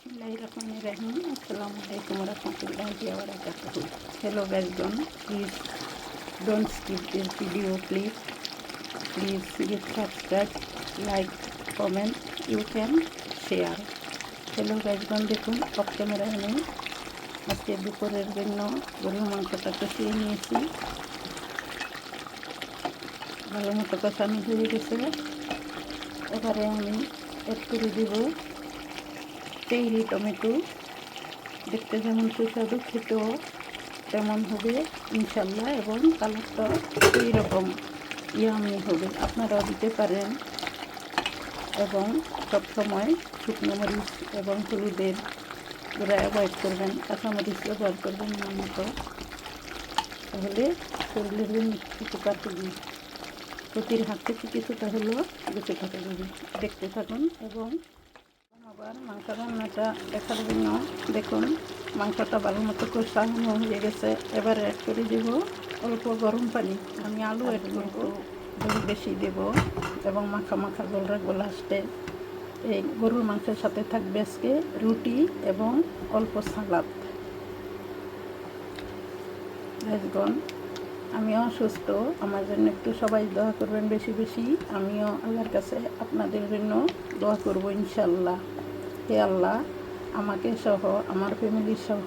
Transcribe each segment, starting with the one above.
Bismillahirrahmanirrahim. Assalamualaikum warahmatullahi wabarakatuh. Hello guys, please don't skip this video. Please hit subscribe, like, comment. You can share. Hello guys, দেখুন of camera আমি আজকে দুপুরের জন্য গরুর মাংসটা কষিয়ে নিয়েছি। ভালো মতো কষানো হয়ে গেছে। এবারে আমি অ্যাড করে দেব চেরি টমেটো। দেখতে যেমন সুস্বাদু, খেতেও তেমন হবে ইনশাল্লাহ, এবং কালারটা এই রকম ইয়ামি হবে। আপনারাও দিতে পারেন, এবং সবসময় শুকনো মরিচ এবং হলুদের গুঁড়া অ্যাভয়েড করবেন, কাঁচামরিচ ব্যবহার করবেন না মতো, তাহলে শরীরের জন্য উপকার হবে। ক্ষতির হাত থেকে কিছুটা হলেও বেঁচে থাকা যাবে। দেখতে থাকুন। এবং আবার মাংস রান্নাটা দেখার জন্য দেখুন মাংসটা ভালো মতো কষানো হয়ে গেছে। এবার অ্যাড করে দেব অল্প গরম পানি। আমি আলু অ্যাড করবো, দই বেশি দেব, এবং মাখা মাখা জল রাখবো লাস্টে। এই গরুর মাংসের সাথে থাকবে আজকে রুটি এবং অল্প সালাদ। রাজগণ, আমিও অসুস্থ, আমার জন্য একটু সবাই দোয়া করবেন বেশি বেশি। আমিও আল্লাহর কাছে আপনাদের জন্য দোয়া করব ইনশাল্লাহ। হে আল্লাহ, আমাকে সহ আমার ফ্যামিলি সহ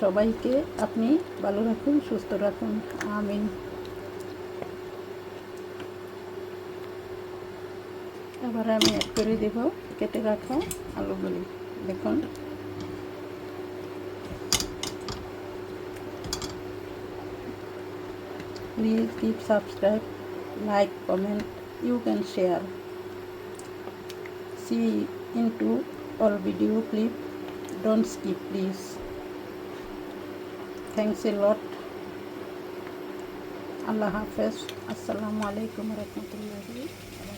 সবাইকে আপনি ভালো রাখুন, সুস্থ রাখুন, আমিন। এবার আমি অ্যাড করে দেব কেটে রাখা আলুগুলি। দেখুন, please keep subscribe, like, comment. You can share. See into all video clip. Don't skip, please. Thanks a lot. Allah Hafiz. Assalamu alaikum warahmatullahi wabarakatuh.